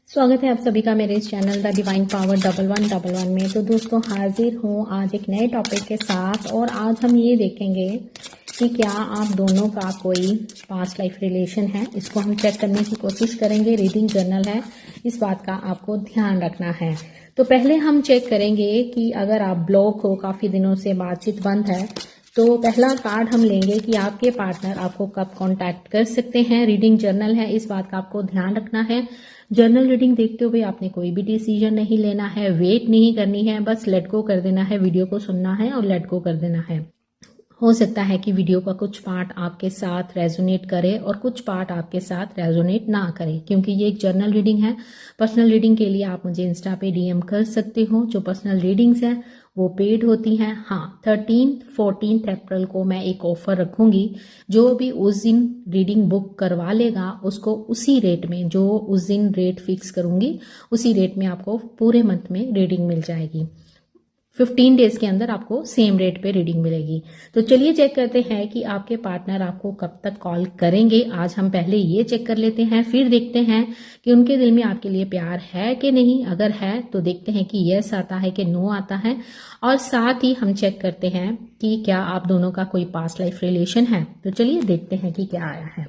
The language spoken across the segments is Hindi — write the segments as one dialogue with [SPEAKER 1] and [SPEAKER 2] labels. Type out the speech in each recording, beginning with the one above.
[SPEAKER 1] स्वागत है आप सभी का मेरे इस चैनल द डिवाइन पावर 1111 में। तो दोस्तों हाजिर हूँ आज एक नए टॉपिक के साथ और आज हम ये देखेंगे कि क्या आप दोनों का कोई पास्ट लाइफ रिलेशन है। इसको हम चेक करने की कोशिश करेंगे। रीडिंग जर्नल है, इस बात का आपको ध्यान रखना है। तो पहले हम चेक करेंगे कि अगर आप ब्लॉक हो, काफ़ी दिनों से बातचीत बंद है, तो पहला कार्ड हम लेंगे कि आपके पार्टनर आपको कब कांटेक्ट कर सकते हैं। रीडिंग जर्नल है, इस बात का आपको ध्यान रखना है। जर्नल रीडिंग देखते हुए आपने कोई भी डिसीजन नहीं लेना है, वेट नहीं करनी है, बस लेट गो कर देना है। वीडियो को सुनना है और लेट गो कर देना है। हो सकता है कि वीडियो का कुछ पार्ट आपके साथ रेजोनेट करे और कुछ पार्ट आपके साथ रेजोनेट ना करे, क्योंकि ये एक जर्नल रीडिंग है। पर्सनल रीडिंग के लिए आप मुझे इंस्टा पे डीएम कर सकते हो। जो पर्सनल रीडिंग्स हैं वो पेड होती हैं। हाँ, 13-14 अप्रैल को मैं एक ऑफर रखूंगी। जो भी उस दिन रीडिंग बुक करवा लेगा उसको उसी रेट में, जो उस दिन रेट फिक्स करूंगी उसी रेट में आपको पूरे मंथ में रीडिंग मिल जाएगी। 15 डेज के अंदर आपको सेम रेट पे रीडिंग मिलेगी। तो चलिए चेक करते हैं कि आपके पार्टनर आपको कब तक कॉल करेंगे। आज हम पहले ये चेक कर लेते हैं, फिर देखते हैं कि उनके दिल में आपके लिए प्यार है कि नहीं। अगर है तो देखते हैं कि यस आता है कि नो आता है। और साथ ही हम चेक करते हैं कि क्या आप दोनों का कोई पास्ट लाइफ रिलेशन है। तो चलिए देखते हैं कि क्या आया है।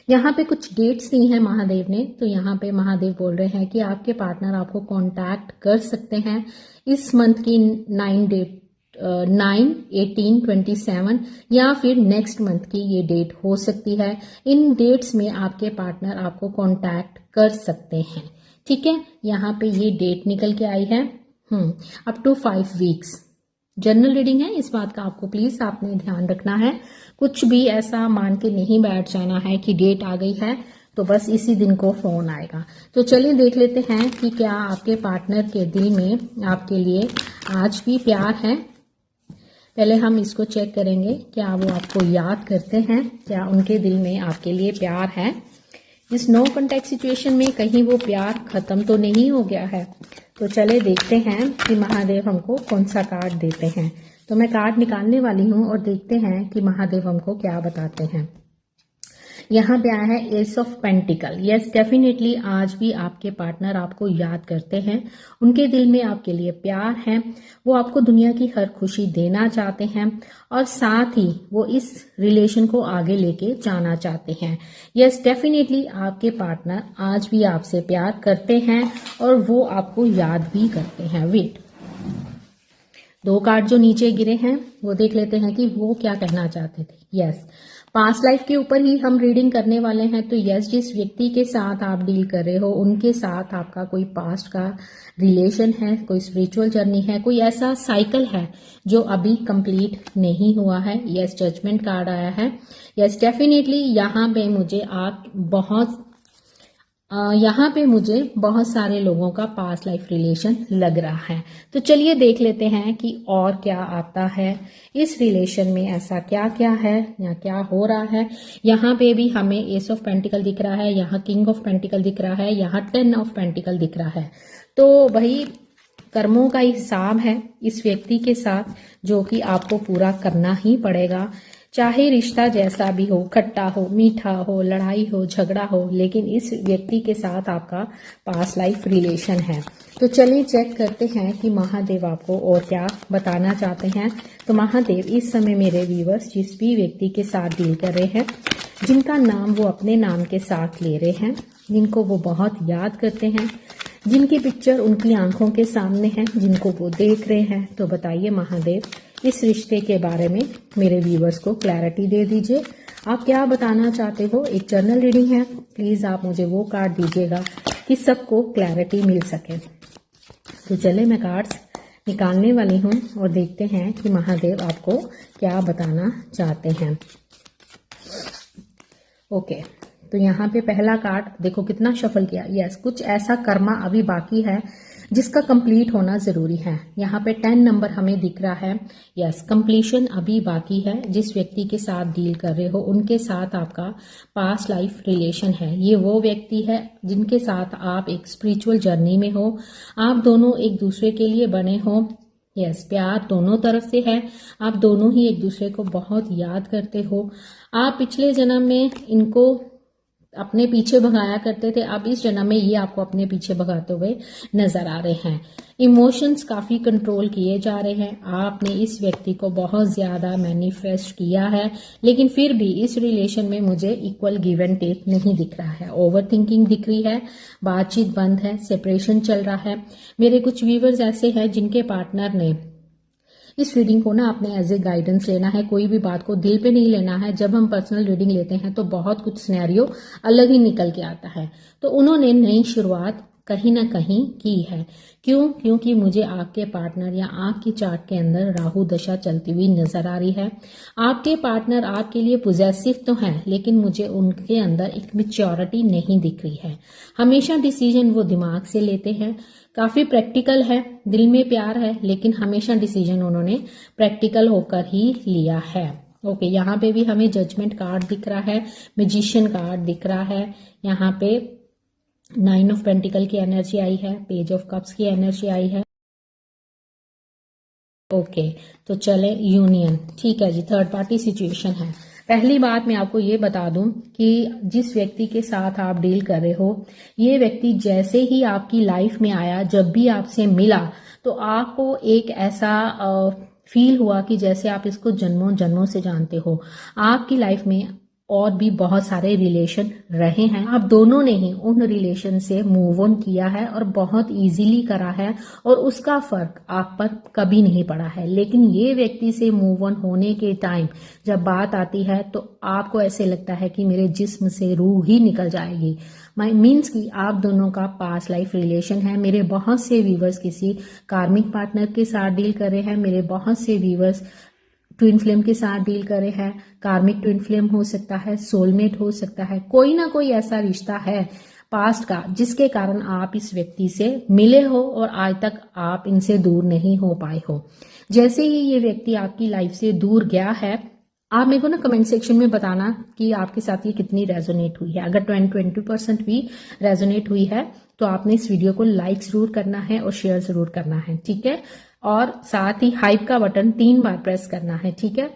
[SPEAKER 1] यहाँ पे कुछ डेट्स दी हैं महादेव ने। तो यहाँ पे महादेव बोल रहे हैं कि आपके पार्टनर आपको कांटेक्ट कर सकते हैं इस मंथ की 9 डेट, 9, 18, 27 या फिर नेक्स्ट मंथ की ये डेट हो सकती है। इन डेट्स में आपके पार्टनर आपको कांटेक्ट कर सकते हैं। ठीक है, यहाँ पे ये डेट निकल के आई है। Up to 5 weeks general reading है, इस बात का आपको प्लीज आपने ध्यान रखना है। कुछ भी ऐसा मान के नहीं बैठ जाना है कि डेट आ गई है तो बस इसी दिन को फोन आएगा। तो चलिए देख लेते हैं कि क्या आपके पार्टनर के दिल में आपके लिए आज भी प्यार है। पहले हम इसको चेक करेंगे, क्या वो आपको याद करते हैं, क्या उनके दिल में आपके लिए प्यार है। इस नो कॉन्टैक्ट सिचुएशन में कहीं वो प्यार खत्म तो नहीं हो गया है। तो चले देखते हैं कि महादेव हमको कौन सा कार्ड देते हैं। तो मैं कार्ड निकालने वाली हूं और देखते हैं कि महादेव हमको क्या बताते हैं। यहाँ पे आया है S of pentacle. Yes, definitely आज भी आपके पार्टनर आपको याद करते हैं। उनके दिल में आपके लिए प्यार है। वो आपको दुनिया की हर खुशी देना चाहते हैं और साथ ही वो इस रिलेशन को आगे लेके जाना चाहते हैं। यस, डेफिनेटली आपके पार्टनर आज भी आपसे प्यार करते हैं और वो आपको याद भी करते हैं। वेट, 2 कार्ड जो नीचे गिरे हैं वो देख लेते हैं कि वो क्या कहना चाहते थे। यस, पास्ट लाइफ के ऊपर ही हम रीडिंग करने वाले हैं। तो यस, जिस व्यक्ति के साथ आप डील कर रहे हो उनके साथ आपका कोई पास्ट का रिलेशन है, कोई स्पिरिचुअल जर्नी है, कोई ऐसा साइकिल है जो अभी कंप्लीट नहीं हुआ है। यस, जजमेंट कार्ड आया है। यस, डेफिनेटली यहाँ पे मुझे बहुत सारे लोगों का पास्ट लाइफ रिलेशन लग रहा है। तो चलिए देख लेते हैं कि और क्या आता है इस रिलेशन में, ऐसा क्या क्या है या क्या हो रहा है। यहाँ पे भी हमें एस ऑफ पेंटिकल दिख रहा है, यहाँ किंग ऑफ पेंटिकल दिख रहा है, यहाँ 10 ऑफ पेंटिकल दिख रहा है। तो वही कर्मों का हिसाब है इस व्यक्ति के साथ, जो कि आपको पूरा करना ही पड़ेगा। चाहे रिश्ता जैसा भी हो, खट्टा हो, मीठा हो, लड़ाई हो, झगड़ा हो, लेकिन इस व्यक्ति के साथ आपका पास्ट लाइफ रिलेशन है। तो चलिए चेक करते हैं कि महादेव आपको और क्या बताना चाहते हैं। तो महादेव इस समय मेरे व्यूअर्स जिस भी व्यक्ति के साथ डील कर रहे हैं, जिनका नाम वो अपने नाम के साथ ले रहे हैं, जिनको वो बहुत याद करते हैं, जिनकी पिक्चर उनकी आंखों के सामने है, जिनको वो देख रहे हैं, तो बताइए महादेव इस रिश्ते के बारे में मेरे व्यूअर्स को क्लैरिटी दे दीजिए। आप क्या बताना चाहते हो। एक जर्नल रीडिंग है, प्लीज आप मुझे वो कार्ड दीजिएगा कि सबको क्लैरिटी मिल सके। तो चले मैं कार्ड्स निकालने वाली हूँ और देखते हैं कि महादेव आपको क्या बताना चाहते हैं। ओके, तो यहाँ पे पहला कार्ड देखो कितना शफल किया। यस, कुछ ऐसा कर्मा अभी बाकी है जिसका कंप्लीट होना जरूरी है। यहाँ पे 10 नंबर हमें दिख रहा है। यस, कंप्लीशन अभी बाकी है। जिस व्यक्ति के साथ डील कर रहे हो उनके साथ आपका पास्ट लाइफ रिलेशन है। ये वो व्यक्ति है जिनके साथ आप एक स्पिरिचुअल जर्नी में हो, आप दोनों एक दूसरे के लिए बने हो। यस, प्यार दोनों तरफ से है। आप दोनों ही एक दूसरे को बहुत याद करते हो। आप पिछले जन्म में इनको अपने पीछे भगाया करते थे, अब इस जन्म में ये आपको अपने पीछे भगाते हुए नजर आ रहे हैं। इमोशंस काफी कंट्रोल किए जा रहे हैं। आपने इस व्यक्ति को बहुत ज्यादा मैनिफेस्ट किया है, लेकिन फिर भी इस रिलेशन में मुझे इक्वल गिव एंड टेक नहीं दिख रहा है। ओवर थिंकिंग दिख रही है, बातचीत बंद है, सेपरेशन चल रहा है। मेरे कुछ व्यूवर्स ऐसे हैं जिनके पार्टनर ने इस रीडिंग को ना आपने एज ए गाइडेंस लेना है, कोई भी बात को दिल पे नहीं लेना है। जब हम पर्सनल रीडिंग लेते हैं तो बहुत कुछ सिनेरियो अलग ही निकल के आता है। तो उन्होंने नई शुरुआत कहीं ना कहीं की है। क्यों? क्योंकि मुझे आपके पार्टनर या आपकी चार्ट के अंदर राहु दशा चलती हुई नजर आ रही है। आपके पार्टनर आपके लिए पॉजिटिव तो हैं, लेकिन मुझे उनके अंदर एक मैच्योरिटी नहीं दिख रही है। हमेशा डिसीजन वो दिमाग से लेते हैं, काफी प्रैक्टिकल है, दिल में प्यार है, लेकिन हमेशा डिसीजन उन्होंने प्रैक्टिकल होकर ही लिया है। ओके, यहाँ पे भी हमें जजमेंट कार्ड दिख रहा है, मैजिशियन कार्ड दिख रहा है, यहाँ पे 9 ऑफ पेंटिकल की एनर्जी आई है, पेज ऑफ कप्स की एनर्जी आई है। ओके, तो चले यूनियन, ठीक है जी, थर्ड पार्टी सिचुएशन है। पहली बात मैं आपको ये बता दूं कि जिस व्यक्ति के साथ आप डील कर रहे हो, ये व्यक्ति जैसे ही आपकी लाइफ में आया, जब भी आपसे मिला, तो आपको एक ऐसा फील हुआ कि जैसे आप इसको जन्मों जन्मों से जानते हो। आपकी लाइफ में और भी बहुत सारे रिलेशन रहे हैं, आप दोनों ने ही उन रिलेशन से मूव ऑन किया है और बहुत इजीली करा है, और उसका फर्क आप पर कभी नहीं पड़ा है। लेकिन ये व्यक्ति से मूव ऑन होने के टाइम जब बात आती है तो आपको ऐसे लगता है कि मेरे जिस्म से रूह ही निकल जाएगी। मीन्स कि आप दोनों का पास्ट लाइफ रिलेशन है। मेरे बहुत से व्यूवर्स किसी कार्मिक पार्टनर के साथ डील कर रहे हैं, मेरे बहुत से व्यूवर्स ट्विन फ्लेम के साथ डील करे हैं। कार्मिक ट्विन फ्लेम हो सकता है, सोलमेट हो सकता है, कोई ना कोई ऐसा रिश्ता है पास्ट का जिसके कारण आप इस व्यक्ति से मिले हो और आज तक आप इनसे दूर नहीं हो पाए हो। जैसे ही ये व्यक्ति आपकी लाइफ से दूर गया है, आप मेरे को ना कमेंट सेक्शन में बताना कि आपके साथ ये कितनी रेजोनेट हुई है। अगर 20% भी रेजोनेट हुई है तो आपने इस वीडियो को लाइक जरूर करना है और शेयर जरूर करना है, ठीक है। और साथ ही हाइप का बटन 3 बार प्रेस करना है, ठीक है।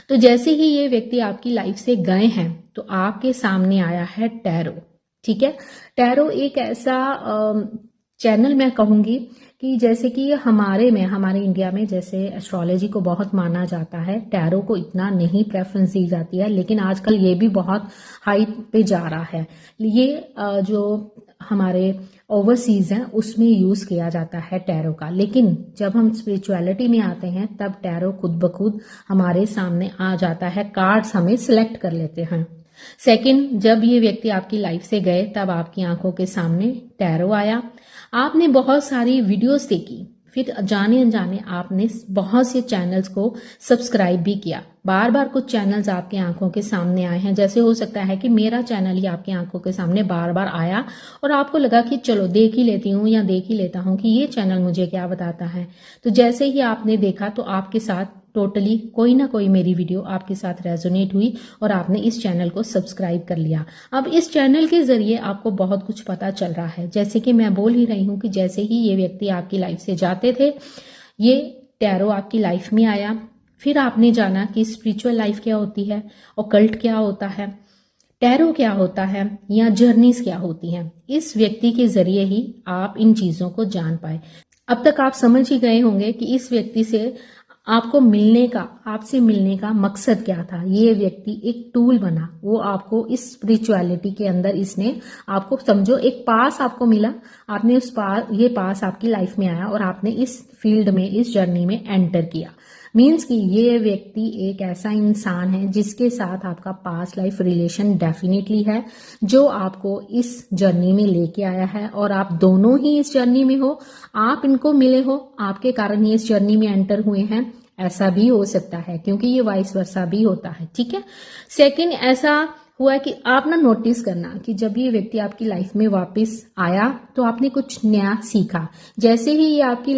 [SPEAKER 1] तो जैसे ही ये व्यक्ति आपकी लाइफ से गए हैं तो आपके सामने आया है टैरो, ठीक है। टैरो एक ऐसा चैनल मैं कहूंगी कि जैसे कि हमारे इंडिया में जैसे एस्ट्रोलॉजी को बहुत माना जाता है, टैरो को इतना नहीं प्रेफरेंस दी जाती है, लेकिन आजकल ये भी बहुत हाइप पे जा रहा है। ये जो हमारे ओवरसीज हैं उसमें यूज किया जाता है टैरो का, लेकिन जब हम स्पिरिचुअलिटी में आते हैं तब टैरो खुद ब खुद हमारे सामने आ जाता है, कार्ड्स हमें सिलेक्ट कर लेते हैं। सेकंड, जब ये व्यक्ति आपकी लाइफ से गए तब आपकी आंखों के सामने टैरो आया। आपने बहुत सारी वीडियोस देखी, फिर जाने अनजाने आपने बहुत से चैनल्स को सब्सक्राइब भी किया। बार बार कुछ चैनल्स आपकी आंखों के सामने आए हैं, जैसे हो सकता है कि मेरा चैनल ही आपकी आंखों के सामने बार बार आया और आपको लगा कि चलो देख ही लेती हूँ या देख ही लेता हूँ कि ये चैनल मुझे क्या बताता है। तो जैसे ही आपने देखा तो आपके साथ टोटली कोई ना कोई मेरी वीडियो आपके साथ रेजोनेट हुई और आपने इस चैनल को सब्सक्राइब कर लिया। अब इस चैनल के जरिए आपको बहुत कुछ पता चल रहा है। जैसे कि मैं बोल ही रही हूँ कि जैसे ही ये व्यक्ति आपकी लाइफ से जाते थे, ये टैरो आपकी लाइफ में आया, फिर आपने जाना कि स्पिरिचुअल लाइफ क्या होती है, ऑकल्ट क्या होता है, टैरो क्या होता है, या जर्नीज क्या होती हैं। इस व्यक्ति के जरिए ही आप इन चीजों को जान पाए। अब तक आप समझ ही गए होंगे कि इस व्यक्ति से आपको मिलने का, आपसे मिलने का मकसद क्या था। ये व्यक्ति एक टूल बना, वो आपको इस स्पिरिचुअलिटी के अंदर इसने आपको समझो एक पास आपको मिला, आपने उस ये पास आपकी लाइफ में आया और आपने इस फील्ड में, इस जर्नी में एंटर किया। मीन्स कि ये व्यक्ति एक ऐसा इंसान है जिसके साथ आपका पास्ट लाइफ रिलेशन डेफिनेटली है, जो आपको इस जर्नी में लेके आया है और आप दोनों ही इस जर्नी में हो। आप इनको मिले हो, आपके कारण ये इस जर्नी में एंटर हुए हैं, ऐसा भी हो सकता है, क्योंकि ये वाइस वर्सा भी होता है, ठीक है। सेकंड, ऐसा हुआ कि आप ना नोटिस करना कि जब ये व्यक्ति आपकी लाइफ में वापस आया तो आपने कुछ नया सीखा। जैसे ही ये आपकी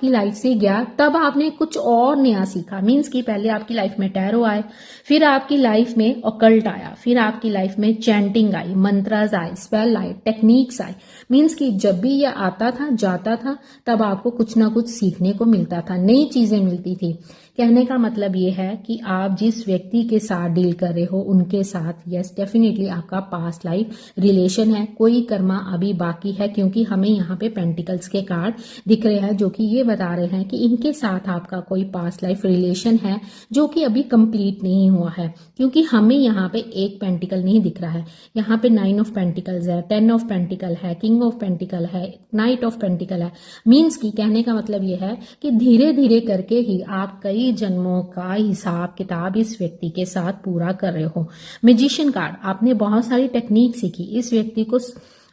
[SPEAKER 1] लाइफ से गया तब आपने कुछ और नया सीखा। मीन्स कि पहले आपकी लाइफ में टैरो आए, फिर आपकी लाइफ में ऑकल्ट आया, फिर आपकी लाइफ में चैंटिंग आई, मंत्रास आए, स्पेल आए, टेक्निक्स आए। मीन्स कि जब भी ये आता था, जाता था, तब आपको कुछ ना कुछ सीखने को मिलता था, नई चीजें मिलती थी। कहने का मतलब ये है कि आप जिस व्यक्ति के साथ डील कर रहे हो उनके साथ यस डेफिनेटली आपका पास्ट लाइफ रिलेशन है, कोई कर्मा अभी बाकी है, क्योंकि हमें यहाँ पे पेंटिकल्स के कार्ड दिख रहे हैं जो कि ये बता रहे हैं कि इनके साथ आपका कोई पास्ट लाइफ रिलेशन है जो कि अभी कंप्लीट नहीं हुआ है, क्योंकि हमें यहाँ पे एक पेंटिकल नहीं दिख रहा है। यहाँ पे 9 ऑफ पेंटिकल्स है, 10 ऑफ पेंटिकल है, किंग ऑफ पेंटिकल है, नाइट ऑफ पेंटिकल है। मीन्स की कहने का मतलब ये है कि धीरे धीरे करके ही आप कई जन्मों का हिसाब किताब इस व्यक्ति के साथ पूरा कर रहे हो। मैजिशियन कार्ड, आपने बहुत सारी टेक्निक सीखी, इस व्यक्ति को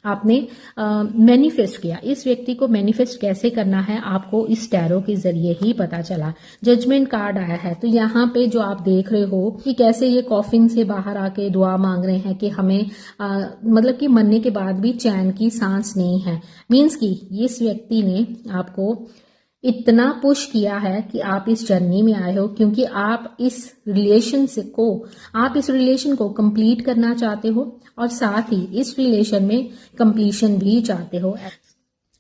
[SPEAKER 1] आपने मैनिफेस्ट किया। इस व्यक्ति को मैनिफेस्ट कैसे करना है आपको इस टैरो के जरिए ही पता चला। जजमेंट कार्ड आया है, तो यहाँ पे जो आप देख रहे हो कि कैसे ये कॉफिन से बाहर आके दुआ मांग रहे हैं कि हमें मतलब कि मरने के बाद भी चैन की सांस नहीं है। मीन्स कि इस व्यक्ति ने आपको इतना पुश किया है कि आप इस जर्नी में आए हो, क्योंकि आप इस रिलेशन को कंप्लीट करना चाहते हो और साथ ही इस रिलेशन में कंप्लीशन भी चाहते हो,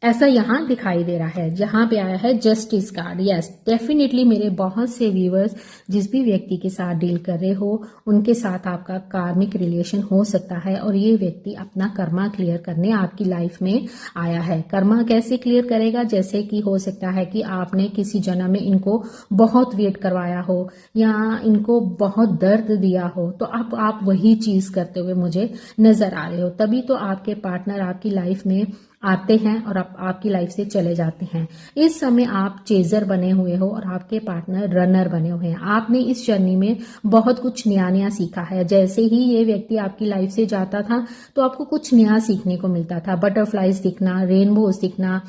[SPEAKER 1] ऐसा यहाँ दिखाई दे रहा है। जहां पे आया है जस्टिस कार्ड, यस डेफिनेटली मेरे बहुत से व्यूअर्स जिस भी व्यक्ति के साथ डील कर रहे हो उनके साथ आपका कार्मिक रिलेशन हो सकता है और ये व्यक्ति अपना कर्मा क्लियर करने आपकी लाइफ में आया है। कर्मा कैसे क्लियर करेगा, जैसे कि हो सकता है कि आपने किसी जन्म में इनको बहुत वेट करवाया हो या इनको बहुत दर्द दिया हो, तो आप वही चीज करते हुए मुझे नजर आ रहे हो। तभी तो आपके पार्टनर आपकी लाइफ में आते हैं और आपकी लाइफ से चले जाते हैं। इस समय आप चेजर बने हुए हो और आपके पार्टनर रनर बने हुए हैं। आपने इस जर्नी में बहुत कुछ नया नया सीखा है। जैसे ही ये व्यक्ति आपकी लाइफ से जाता था तो आपको कुछ नया सीखने को मिलता था। बटरफ्लाइज दिखना, रेनबोज दिखना,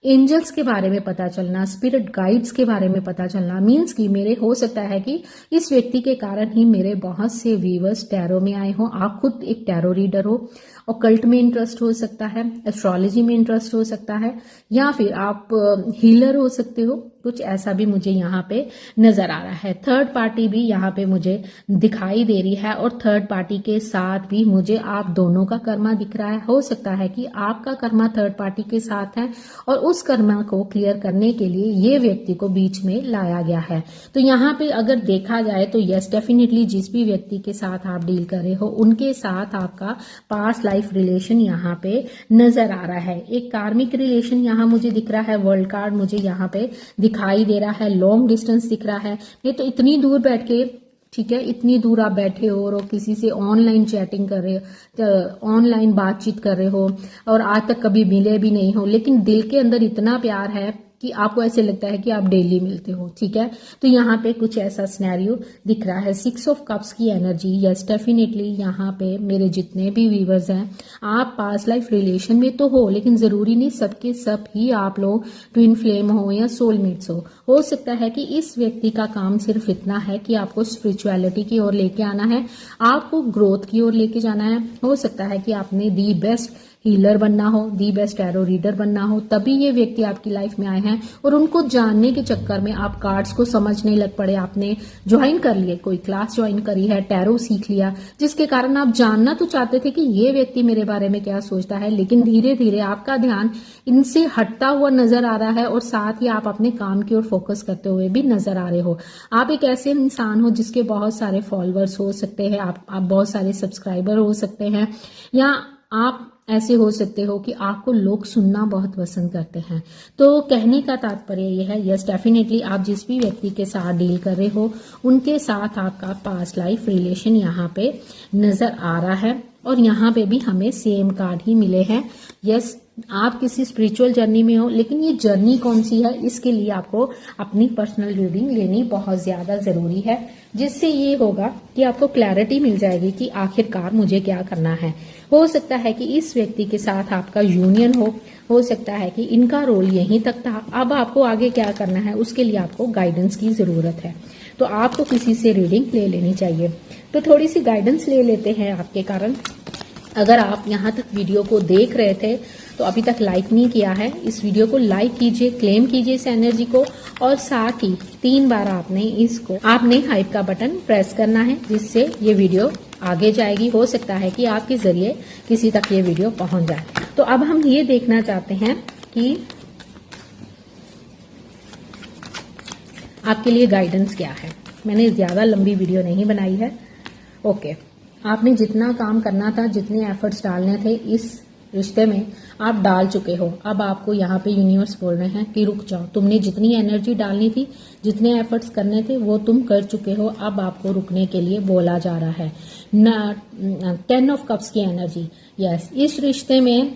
[SPEAKER 1] एंजल्स के बारे में पता चलना, स्पिरिट गाइड्स के बारे में पता चलना। मीन्स कि मेरे हो सकता है कि इस व्यक्ति के कारण ही मेरे बहुत से व्यूअर्स टैरो में आए हो। आप खुद एक टैरो रीडर हो, ऑकल्ट में इंटरेस्ट हो सकता है, एस्ट्रोलॉजी में इंटरेस्ट हो सकता है, या फिर आप हीलर हो सकते हो। कुछ ऐसा भी मुझे यहाँ पे नजर आ रहा है। थर्ड पार्टी भी यहाँ पे मुझे दिखाई दे रही है और थर्ड पार्टी के साथ भी मुझे आप दोनों का कर्मा दिख रहा है। हो सकता है कि आपका कर्मा थर्ड पार्टी के साथ है और उस कर्मा को क्लियर करने के लिए ये व्यक्ति को बीच में लाया गया है। तो यहाँ पे अगर देखा जाए तो यस डेफिनेटली जिस भी व्यक्ति के साथ आप डील कर रहे हो उनके साथ आपका पास्ट लाइफ रिलेशन यहाँ पे नजर आ रहा है। एक कार्मिक रिलेशन यहाँ मुझे दिख रहा है। वर्ल्ड कार्ड मुझे यहाँ पे दिखाई दे रहा है। लॉन्ग डिस्टेंस दिख रहा है। ये तो इतनी दूर बैठ के, ठीक है, इतनी दूर आप बैठे हो और किसी से ऑनलाइन चैटिंग कर रहे हो, ऑनलाइन बातचीत कर रहे हो और आज तक कभी मिले भी नहीं हो, लेकिन दिल के अंदर इतना प्यार है कि आपको ऐसे लगता है कि आप डेली मिलते हो। ठीक है, तो यहाँ पे कुछ ऐसा सिनेरियो दिख रहा है। 6 ऑफ कप्स की एनर्जी, यस डेफिनेटली यहाँ पे मेरे जितने भी व्यूअर्स हैं आप पास्ट लाइफ रिलेशन में तो हो, लेकिन जरूरी नहीं सबके सब ही आप लोग ट्विन फ्लेम हो या सोलमेट्स हो सकता है कि इस व्यक्ति का काम सिर्फ इतना है कि आपको स्पिरिचुअलिटी की ओर लेके आना है, आपको ग्रोथ की ओर लेके जाना है। हो सकता है कि आपने दी बेस्ट हीलर बनना हो, दी बेस्ट टैरो रीडर बनना हो, तभी ये व्यक्ति आपकी लाइफ में आए हैं और उनको जानने के चक्कर में आप कार्ड्स को समझने लग पड़े। आपने ज्वाइन कर लिए, कोई क्लास ज्वाइन करी है, टैरो सीख लिया, जिसके कारण आप जानना तो चाहते थे कि ये व्यक्ति मेरे बारे में क्या सोचता है, लेकिन धीरे धीरे आपका ध्यान इनसे हटता हुआ नजर आ रहा है और साथ ही आप अपने काम की ओर फोकस करते हुए भी नजर आ रहे हो। आप एक ऐसे इंसान हो जिसके बहुत सारे फॉलोअर्स हो सकते हैं, आप बहुत सारे सब्सक्राइबर हो सकते हैं, या आप ऐसे हो सकते हो कि आपको लोग सुनना बहुत पसंद करते हैं। तो कहने का तात्पर्य यह है, यस डेफिनेटली आप जिस भी व्यक्ति के साथ डील कर रहे हो उनके साथ आपका पास्ट लाइफ रिलेशन यहाँ पे नजर आ रहा है और यहाँ पे भी हमें सेम कार्ड ही मिले हैं। यस आप किसी स्पिरिचुअल जर्नी में हो, लेकिन ये जर्नी कौन सी है इसके लिए आपको अपनी पर्सनल रीडिंग लेनी बहुत ज्यादा जरूरी है, जिससे ये होगा कि आपको क्लैरिटी मिल जाएगी कि आखिरकार मुझे क्या करना है। हो सकता है कि इस व्यक्ति के साथ आपका यूनियन हो सकता है कि इनका रोल यहीं तक था, अब आपको आगे क्या करना है उसके लिए आपको गाइडेंस की जरूरत है। तो आपको किसी से रीडिंग ले लेनी चाहिए। तो थोड़ी सी गाइडेंस ले लेते हैं आपके कारण। अगर आप यहाँ तक वीडियो को देख रहे थे तो अभी तक लाइक नहीं किया है, इस वीडियो को लाइक कीजिए, क्लेम कीजिए इस एनर्जी को और साथ ही 3 बार आपने हाइप का बटन प्रेस करना है, जिससे ये वीडियो आगे जाएगी। हो सकता है कि आपके जरिए किसी तक ये वीडियो पहुंच जाए। तो अब हम ये देखना चाहते हैं कि आपके लिए गाइडेंस क्या है। मैंने ज़्यादा लंबी वीडियो नहीं बनाई है। ओके, आपने जितना काम करना था, जितने एफर्ट्स डालने थे इस रिश्ते में आप डाल चुके हो। अब आपको यहाँ पे यूनिवर्स बोल रहे हैं कि रुक जाओ, तुमने जितनी एनर्जी डालनी थी, जितने एफर्ट्स करने थे वो तुम कर चुके हो। अब आपको रुकने के लिए बोला जा रहा है। 10 ऑफ कप्स की एनर्जी, यस, इस रिश्ते में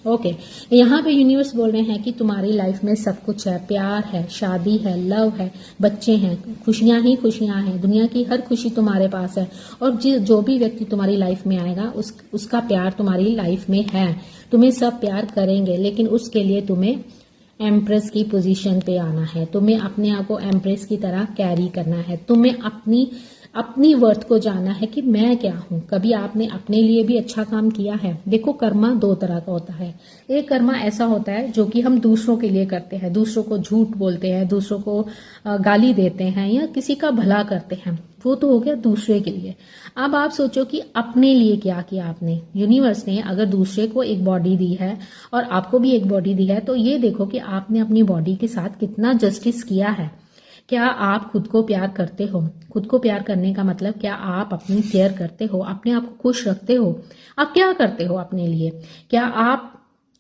[SPEAKER 1] ओके यहाँ पे यूनिवर्स बोल रहे हैं कि तुम्हारी लाइफ में सब कुछ है, प्यार है, शादी है, लव है, बच्चे हैं, खुशियां ही खुशियां हैं, दुनिया की हर खुशी तुम्हारे पास है। और जो भी व्यक्ति तुम्हारी लाइफ में आएगा उसका प्यार तुम्हारी लाइफ में है। तुम्हें सब प्यार करेंगे, लेकिन उसके लिए तुम्हें एम्प्रेस की पोजीशन पे आना है। तुम्हें अपने आप को एम्प्रेस की तरह कैरी करना है। तुम्हें अपनी वर्थ को जानना है कि मैं क्या हूं। कभी आपने अपने लिए भी अच्छा काम किया है। देखो, कर्मा 2 तरह का होता है। एक कर्मा ऐसा होता है जो कि हम दूसरों के लिए करते हैं, दूसरों को झूठ बोलते हैं, दूसरों को गाली देते हैं या किसी का भला करते हैं, वो तो हो गया दूसरे के लिए। अब आप सोचो कि अपने लिए क्या किया आपने। यूनिवर्स ने अगर दूसरे को एक बॉडी दी है और आपको भी एक बॉडी दी है, तो ये देखो कि आपने अपनी बॉडी के साथ कितना जस्टिस किया है। क्या आप खुद को प्यार करते हो? खुद को प्यार करने का मतलब क्या आप अपनी केयर करते हो, अपने आप को खुश रखते हो? आप क्या करते हो अपने लिए? क्या आप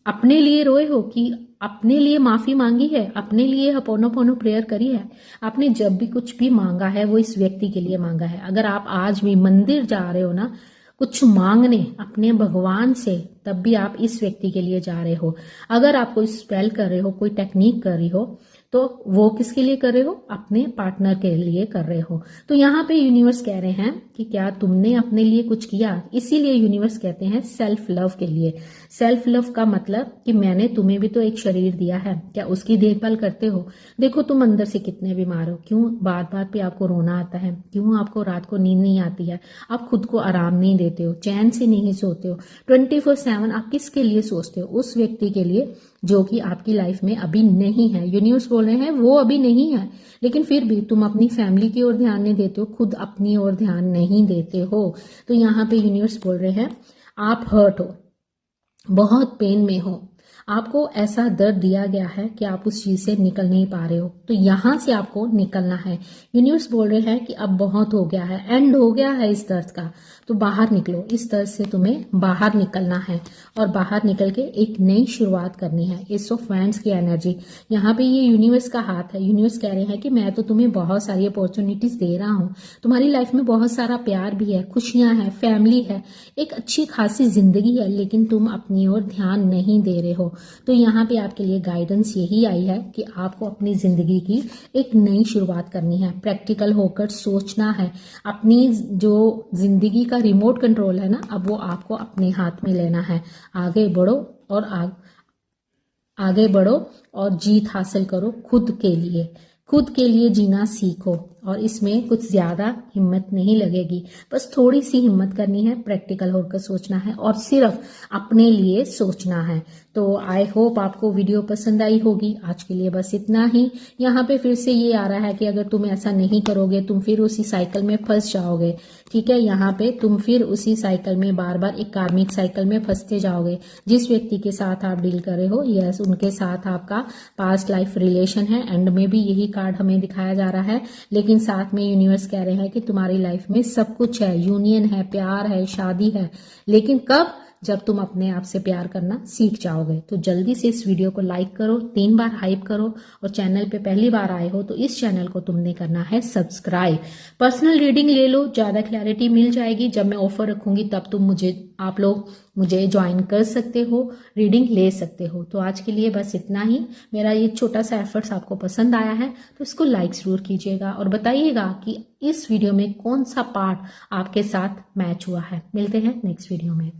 [SPEAKER 1] अपने लिए रोए हो कि अपने लिए माफी मांगी है, अपने लिए हपोनोपोनो प्रेयर करी है? आपने जब भी कुछ भी मांगा है वो इस व्यक्ति के लिए मांगा है। अगर आप आज भी मंदिर जा रहे हो ना कुछ मांगने अपने भगवान से, तब भी आप इस व्यक्ति के लिए जा रहे हो। अगर आप कोई स्पेल कर रहे हो, कोई टेक्निक कर रही हो, तो वो किसके लिए कर रहे हो? अपने पार्टनर के लिए कर रहे हो। तो यहाँ पे यूनिवर्स कह रहे हैं कि क्या तुमने अपने लिए कुछ किया? इसीलिए यूनिवर्स कहते हैं सेल्फ लव के लिए। सेल्फ लव का मतलब कि मैंने तुम्हें भी तो एक शरीर दिया है, क्या उसकी देखभाल करते हो? देखो तुम अंदर से कितने बीमार हो, क्यों बात बात पे आपको रोना आता है, क्यों आपको रात को नींद नहीं आती है, आप खुद को आराम नहीं देते हो, चैन से नहीं सोते हो, 24/7 आप किसके लिए सोचते हो? उस व्यक्ति के लिए जो कि आपकी लाइफ में अभी नहीं है। यूनिवर्स बोल रहे हैं वो अभी नहीं है, लेकिन फिर भी तुम अपनी फैमिली की ओर ध्यान नहीं देते हो, खुद अपनी ओर ध्यान नहीं देते हो। तो यहाँ पे यूनिवर्स बोल रहे हैं आप हर्ट हो, बहुत पेन में हो, आपको ऐसा दर्द दिया गया है कि आप उस चीज से निकल नहीं पा रहे हो। तो यहां से आपको निकलना है। यूनिवर्स बोल रहे हैं कि अब बहुत हो गया है, एंड हो गया है इस दर्द का, तो बाहर निकलो। इस दर्द से तुम्हें बाहर निकलना है और बाहर निकल के एक नई शुरुआत करनी है। एस ऑफ वैंड्स की एनर्जी, यहाँ पे ये यूनिवर्स का हाथ है। यूनिवर्स कह रहे हैं कि मैं तो तुम्हें बहुत सारी अपॉर्चुनिटीज दे रहा हूँ, तुम्हारी लाइफ में बहुत सारा प्यार भी है, खुशियां हैं, फैमिली है, एक अच्छी खासी जिंदगी है, लेकिन तुम अपनी ओर ध्यान नहीं दे रहे हो। तो यहाँ पे आपके लिए गाइडेंस यही आई है कि आपको अपनी जिंदगी की एक नई शुरुआत करनी है, प्रैक्टिकल होकर सोचना है। अपनी जो जिंदगी का रिमोट कंट्रोल है ना, अब वो आपको अपने हाथ में लेना है। आगे बढ़ो और आगे बढ़ो और जीत हासिल करो खुद के लिए। खुद के लिए जीना सीखो और इसमें कुछ ज्यादा हिम्मत नहीं लगेगी, बस थोड़ी सी हिम्मत करनी है, प्रैक्टिकल होकर सोचना है और सिर्फ अपने लिए सोचना है। तो आई होप आपको वीडियो पसंद आई होगी। आज के लिए बस इतना ही। यहाँ पे फिर से ये आ रहा है कि अगर तुम ऐसा नहीं करोगे तुम फिर उसी साइकिल में फंस जाओगे। ठीक है, यहाँ पे तुम फिर उसी साइकिल में बार बार एक कार्मिक साइकिल में फंसते जाओगे। जिस व्यक्ति के साथ आप डील कर रहे हो, यस, उनके साथ आपका पास्ट लाइफ रिलेशन है। एंड में भी यही कार्ड हमें दिखाया जा रहा है, लेकिन साथ में यूनिवर्स कह रहे हैं कि तुम्हारी लाइफ में सब कुछ है, यूनियन है, प्यार है, शादी है, लेकिन कब? जब तुम अपने आप से प्यार करना सीख जाओगे। तो जल्दी से इस वीडियो को लाइक करो, 3 बार हाइप करो और चैनल पे पहली बार आए हो तो इस चैनल को तुमने करना है सब्सक्राइब। पर्सनल रीडिंग ले लो, ज्यादा क्लैरिटी मिल जाएगी। जब मैं ऑफर रखूंगी तब तुम आप लोग मुझे ज्वाइन कर सकते हो, रीडिंग ले सकते हो। तो आज के लिए बस इतना ही। मेरा ये छोटा सा एफर्ट्स आपको पसंद आया है तो इसको लाइक जरूर कीजिएगा और बताइएगा कि इस वीडियो में कौन सा पार्ट आपके साथ मैच हुआ है। मिलते हैं नेक्स्ट वीडियो में।